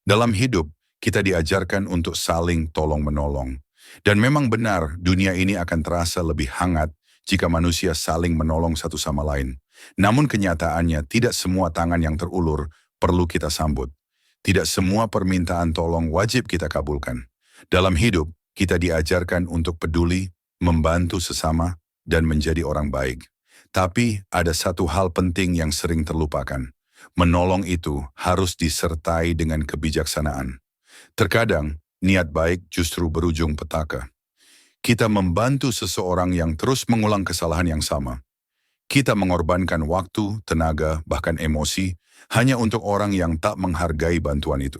Dalam hidup, kita diajarkan untuk saling tolong-menolong. Dan memang benar, dunia ini akan terasa lebih hangat jika manusia saling menolong satu sama lain. Namun kenyataannya, tidak semua tangan yang terulur perlu kita sambut. Tidak semua permintaan tolong wajib kita kabulkan. Dalam hidup, kita diajarkan untuk peduli, membantu sesama, dan menjadi orang baik. Tapi ada satu hal penting yang sering terlupakan. Menolong itu harus disertai dengan kebijaksanaan. Terkadang, niat baik justru berujung petaka. Kita membantu seseorang yang terus mengulang kesalahan yang sama. Kita mengorbankan waktu, tenaga, bahkan emosi, hanya untuk orang yang tak menghargai bantuan itu.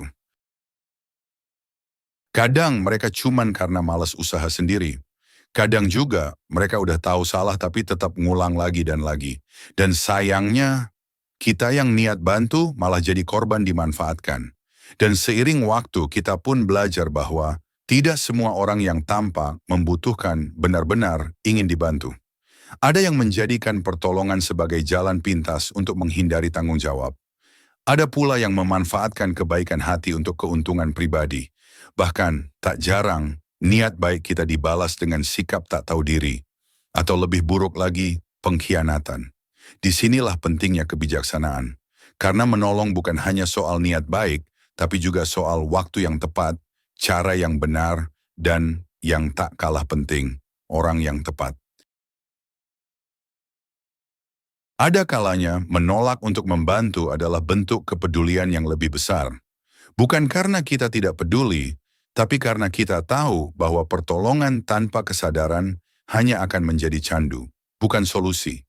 Kadang mereka cuman karena malas usaha sendiri. Kadang juga mereka udah tahu salah tapi tetap ngulang lagi dan lagi. Dan sayangnya, kita yang niat bantu malah jadi korban dimanfaatkan. Dan seiring waktu kita pun belajar bahwa tidak semua orang yang tampak membutuhkan benar-benar ingin dibantu. Ada yang menjadikan pertolongan sebagai jalan pintas untuk menghindari tanggung jawab. Ada pula yang memanfaatkan kebaikan hati untuk keuntungan pribadi. Bahkan tak jarang niat baik kita dibalas dengan sikap tak tahu diri. Atau lebih buruk lagi, pengkhianatan. Disinilah pentingnya kebijaksanaan. Karena menolong bukan hanya soal niat baik, tapi juga soal waktu yang tepat, cara yang benar, dan yang tak kalah penting, orang yang tepat. Ada kalanya menolak untuk membantu adalah bentuk kepedulian yang lebih besar. Bukan karena kita tidak peduli, tapi karena kita tahu bahwa pertolongan tanpa kesadaran hanya akan menjadi candu, bukan solusi.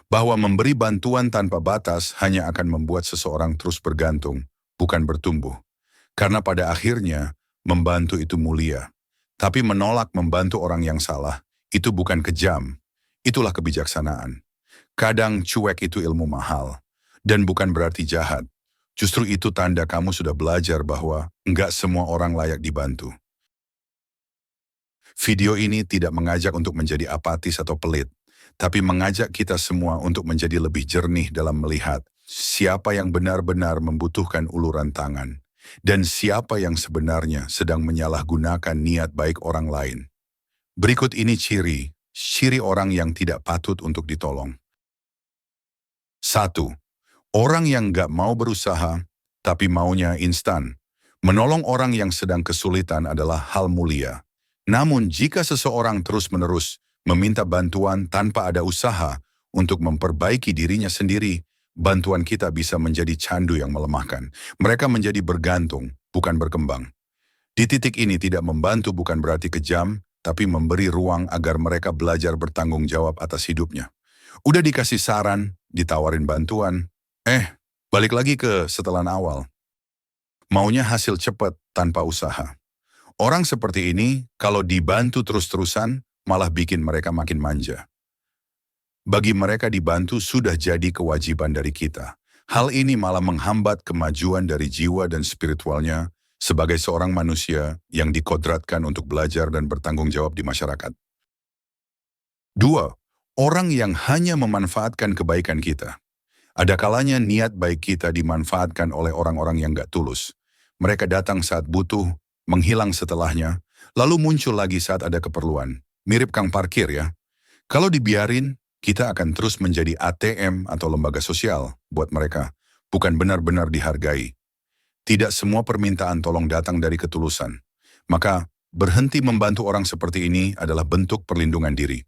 Bahwa memberi bantuan tanpa batas hanya akan membuat seseorang terus bergantung, bukan bertumbuh. Karena pada akhirnya, membantu itu mulia. Tapi menolak membantu orang yang salah, itu bukan kejam. Itulah kebijaksanaan. Kadang cuek itu ilmu mahal. Dan bukan berarti jahat. Justru itu tanda kamu sudah belajar bahwa enggak semua orang layak dibantu. Video ini tidak mengajak untuk menjadi apatis atau pelit, tapi mengajak kita semua untuk menjadi lebih jernih dalam melihat siapa yang benar-benar membutuhkan uluran tangan, dan siapa yang sebenarnya sedang menyalahgunakan niat baik orang lain. Berikut ini ciri orang yang tidak patut untuk ditolong. 1. Orang yang gak mau berusaha, tapi maunya instan. Menolong orang yang sedang kesulitan adalah hal mulia. Namun jika seseorang terus-menerus meminta bantuan tanpa ada usaha untuk memperbaiki dirinya sendiri, bantuan kita bisa menjadi candu yang melemahkan. Mereka menjadi bergantung, bukan berkembang. Di titik ini tidak membantu bukan berarti kejam, tapi memberi ruang agar mereka belajar bertanggung jawab atas hidupnya. Udah dikasih saran, ditawarin bantuan, balik lagi ke setelan awal. Maunya hasil cepat tanpa usaha. Orang seperti ini, kalau dibantu terus-terusan, malah bikin mereka makin manja. Bagi mereka dibantu sudah jadi kewajiban dari kita. Hal ini malah menghambat kemajuan dari jiwa dan spiritualnya sebagai seorang manusia yang dikodratkan untuk belajar dan bertanggung jawab di masyarakat. 2. Orang yang hanya memanfaatkan kebaikan kita. Ada kalanya niat baik kita dimanfaatkan oleh orang-orang yang gak tulus. Mereka datang saat butuh, menghilang setelahnya, lalu muncul lagi saat ada keperluan. Mirip kang parkir ya. Kalau dibiarin, kita akan terus menjadi ATM atau lembaga sosial buat mereka, bukan benar-benar dihargai. Tidak semua permintaan tolong datang dari ketulusan. Maka, berhenti membantu orang seperti ini adalah bentuk perlindungan diri.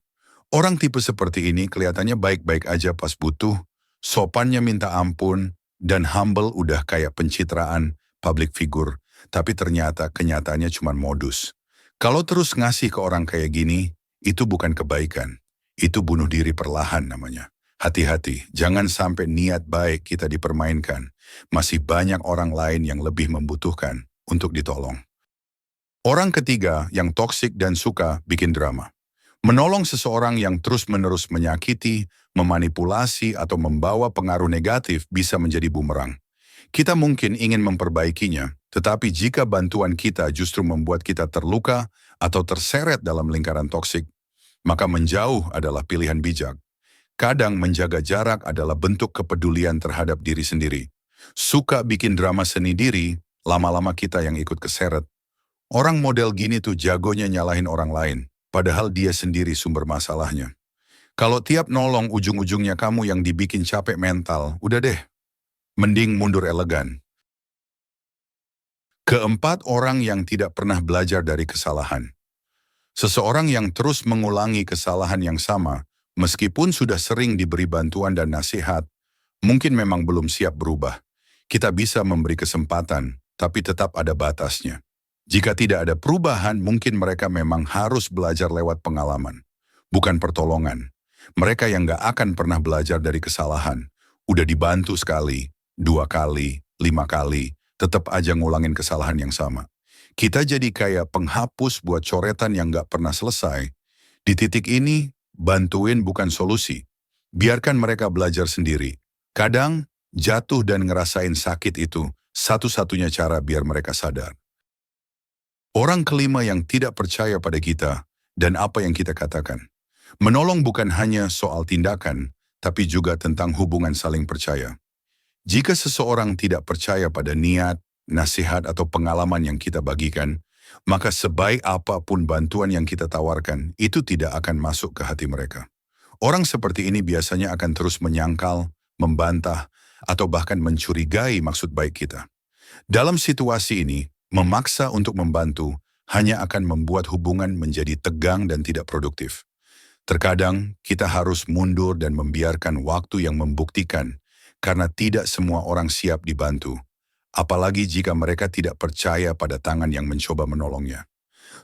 Orang tipe seperti ini kelihatannya baik-baik aja pas butuh, sopannya minta ampun, dan humble udah kayak pencitraan public figure, tapi ternyata kenyataannya cuma modus. Kalau terus ngasih ke orang kayak gini, itu bukan kebaikan. Itu bunuh diri perlahan namanya. Hati-hati, jangan sampai niat baik kita dipermainkan. Masih banyak orang lain yang lebih membutuhkan untuk ditolong. Orang ketiga yang toksik dan suka bikin drama. Menolong seseorang yang terus-menerus menyakiti, memanipulasi, atau membawa pengaruh negatif bisa menjadi bumerang. Kita mungkin ingin memperbaikinya, tetapi jika bantuan kita justru membuat kita terluka atau terseret dalam lingkaran toksik, maka menjauh adalah pilihan bijak. Kadang menjaga jarak adalah bentuk kepedulian terhadap diri sendiri. Suka bikin drama seni diri lama-lama kita yang ikut keseret. Orang model gini tuh jagonya nyalahin orang lain, padahal dia sendiri sumber masalahnya. Kalau tiap nolong ujung-ujungnya kamu yang dibikin capek mental, udah deh, mending mundur elegan. Keempat, orang yang tidak pernah belajar dari kesalahan. Seseorang yang terus mengulangi kesalahan yang sama, meskipun sudah sering diberi bantuan dan nasihat, mungkin memang belum siap berubah. Kita bisa memberi kesempatan, tapi tetap ada batasnya. Jika tidak ada perubahan, mungkin mereka memang harus belajar lewat pengalaman, bukan pertolongan. Mereka yang gak akan pernah belajar dari kesalahan, udah dibantu sekali, 2 kali, 5 kali, tetap aja ngulangin kesalahan yang sama. Kita jadi kayak penghapus buat coretan yang gak pernah selesai. Di titik ini, bantuin bukan solusi. Biarkan mereka belajar sendiri. Kadang, jatuh dan ngerasain sakit itu satu-satunya cara biar mereka sadar. Orang kelima yang tidak percaya pada kita dan apa yang kita katakan. Menolong bukan hanya soal tindakan, tapi juga tentang hubungan saling percaya. Jika seseorang tidak percaya pada niat, nasihat atau pengalaman yang kita bagikan, maka sebaik apapun bantuan yang kita tawarkan, itu tidak akan masuk ke hati mereka. Orang seperti ini biasanya akan terus menyangkal, membantah, atau bahkan mencurigai maksud baik kita. Dalam situasi ini, memaksa untuk membantu hanya akan membuat hubungan menjadi tegang dan tidak produktif. Terkadang, kita harus mundur dan membiarkan waktu yang membuktikan, karena tidak semua orang siap dibantu. Apalagi jika mereka tidak percaya pada tangan yang mencoba menolongnya.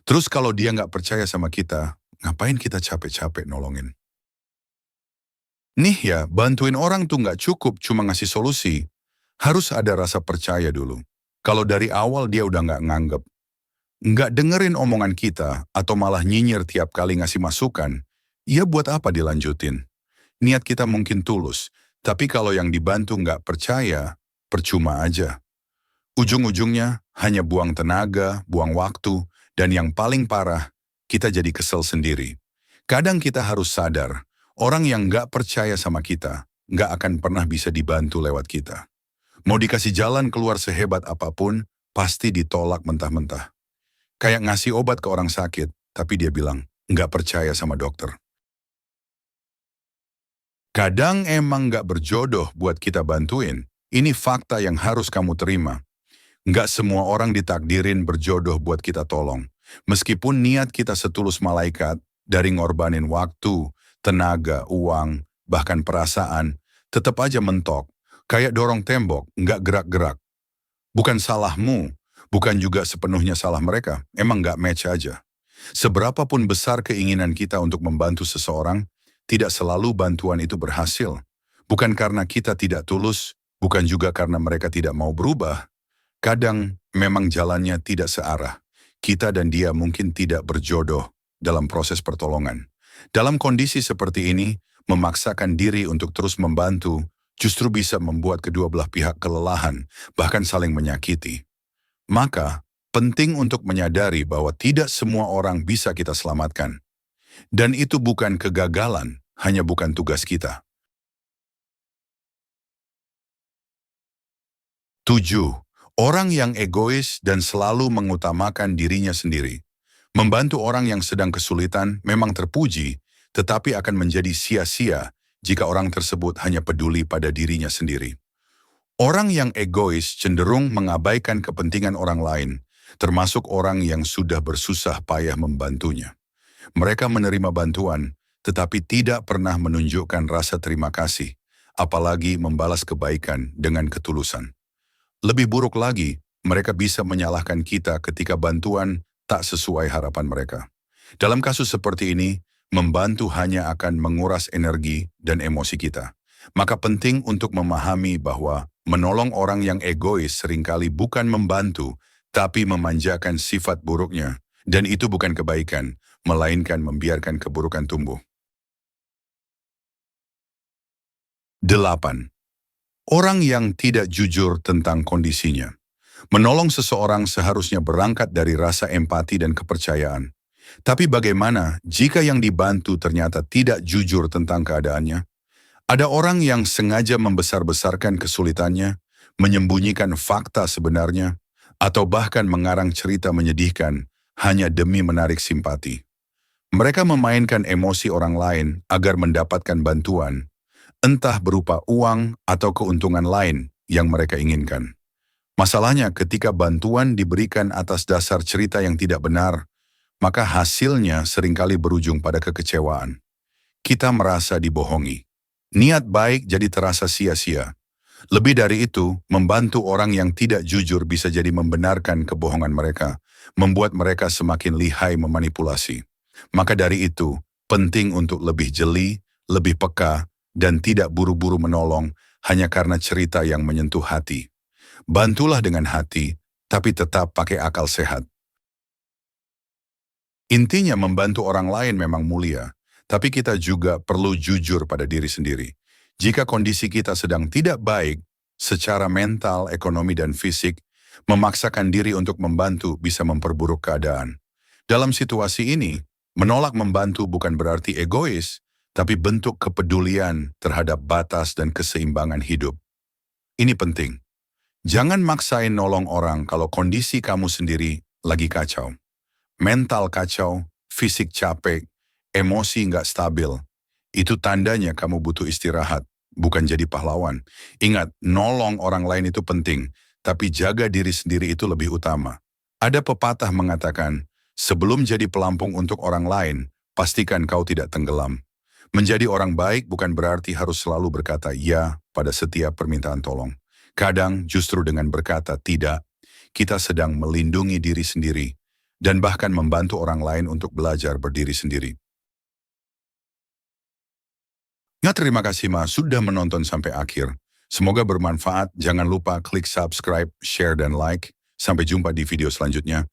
Terus kalau dia nggak percaya sama kita, ngapain kita capek-capek nolongin? Nih ya, bantuin orang tuh nggak cukup cuma ngasih solusi. Harus ada rasa percaya dulu. Kalau dari awal dia udah nggak nganggep, nggak dengerin omongan kita, atau malah nyinyir tiap kali ngasih masukan, ya buat apa dilanjutin? Niat kita mungkin tulus, tapi kalau yang dibantu nggak percaya, percuma aja. Ujung-ujungnya hanya buang tenaga, buang waktu, dan yang paling parah, kita jadi kesel sendiri. Kadang kita harus sadar, orang yang nggak percaya sama kita, nggak akan pernah bisa dibantu lewat kita. Mau dikasih jalan keluar sehebat apapun, pasti ditolak mentah-mentah. Kayak ngasih obat ke orang sakit, tapi dia bilang, nggak percaya sama dokter. Kadang emang nggak berjodoh buat kita bantuin, ini fakta yang harus kamu terima. Nggak semua orang ditakdirin berjodoh buat kita tolong. Meskipun niat kita setulus malaikat, dari ngorbanin waktu, tenaga, uang, bahkan perasaan, tetap aja mentok. Kayak dorong tembok, nggak gerak-gerak. Bukan salahmu, bukan juga sepenuhnya salah mereka, emang nggak match aja. Seberapapun besar keinginan kita untuk membantu seseorang, tidak selalu bantuan itu berhasil. Bukan karena kita tidak tulus, bukan juga karena mereka tidak mau berubah. Kadang memang jalannya tidak searah. Kita dan dia mungkin tidak berjodoh dalam proses pertolongan. Dalam kondisi seperti ini, memaksakan diri untuk terus membantu justru bisa membuat kedua belah pihak kelelahan, bahkan saling menyakiti. Maka, penting untuk menyadari bahwa tidak semua orang bisa kita selamatkan. Dan itu bukan kegagalan, hanya bukan tugas kita. 7. Orang yang egois dan selalu mengutamakan dirinya sendiri. Membantu orang yang sedang kesulitan memang terpuji, tetapi akan menjadi sia-sia jika orang tersebut hanya peduli pada dirinya sendiri. Orang yang egois cenderung mengabaikan kepentingan orang lain, termasuk orang yang sudah bersusah payah membantunya. Mereka menerima bantuan, tetapi tidak pernah menunjukkan rasa terima kasih, apalagi membalas kebaikan dengan ketulusan. Lebih buruk lagi, mereka bisa menyalahkan kita ketika bantuan tak sesuai harapan mereka. Dalam kasus seperti ini, membantu hanya akan menguras energi dan emosi kita. Maka penting untuk memahami bahwa menolong orang yang egois seringkali bukan membantu, tapi memanjakan sifat buruknya. Dan itu bukan kebaikan, melainkan membiarkan keburukan tumbuh. 8. Orang yang tidak jujur tentang kondisinya. Menolong seseorang seharusnya berangkat dari rasa empati dan kepercayaan. Tapi bagaimana jika yang dibantu ternyata tidak jujur tentang keadaannya? Ada orang yang sengaja membesar-besarkan kesulitannya, menyembunyikan fakta sebenarnya, atau bahkan mengarang cerita menyedihkan hanya demi menarik simpati. Mereka memainkan emosi orang lain agar mendapatkan bantuan, entah berupa uang atau keuntungan lain yang mereka inginkan. Masalahnya ketika bantuan diberikan atas dasar cerita yang tidak benar, maka hasilnya seringkali berujung pada kekecewaan. Kita merasa dibohongi. Niat baik jadi terasa sia-sia. Lebih dari itu, membantu orang yang tidak jujur bisa jadi membenarkan kebohongan mereka, membuat mereka semakin lihai memanipulasi. Maka dari itu, penting untuk lebih jeli, lebih peka, dan tidak buru-buru menolong hanya karena cerita yang menyentuh hati. Bantulah dengan hati, tapi tetap pakai akal sehat. Intinya membantu orang lain memang mulia, tapi kita juga perlu jujur pada diri sendiri. Jika kondisi kita sedang tidak baik, secara mental, ekonomi, dan fisik, memaksakan diri untuk membantu bisa memperburuk keadaan. Dalam situasi ini, menolak membantu bukan berarti egois, tapi bentuk kepedulian terhadap batas dan keseimbangan hidup. Ini penting. Jangan maksain nolong orang kalau kondisi kamu sendiri lagi kacau. Mental kacau, fisik capek, emosi nggak stabil. Itu tandanya kamu butuh istirahat, bukan jadi pahlawan. Ingat, nolong orang lain itu penting, tapi jaga diri sendiri itu lebih utama. Ada pepatah mengatakan, sebelum jadi pelampung untuk orang lain, pastikan kau tidak tenggelam. Menjadi orang baik bukan berarti harus selalu berkata ya pada setiap permintaan tolong. Kadang justru dengan berkata tidak, kita sedang melindungi diri sendiri dan bahkan membantu orang lain untuk belajar berdiri sendiri. Ya, terima kasih Mas sudah menonton sampai akhir. Semoga bermanfaat. Jangan lupa klik subscribe, share, dan like. Sampai jumpa di video selanjutnya.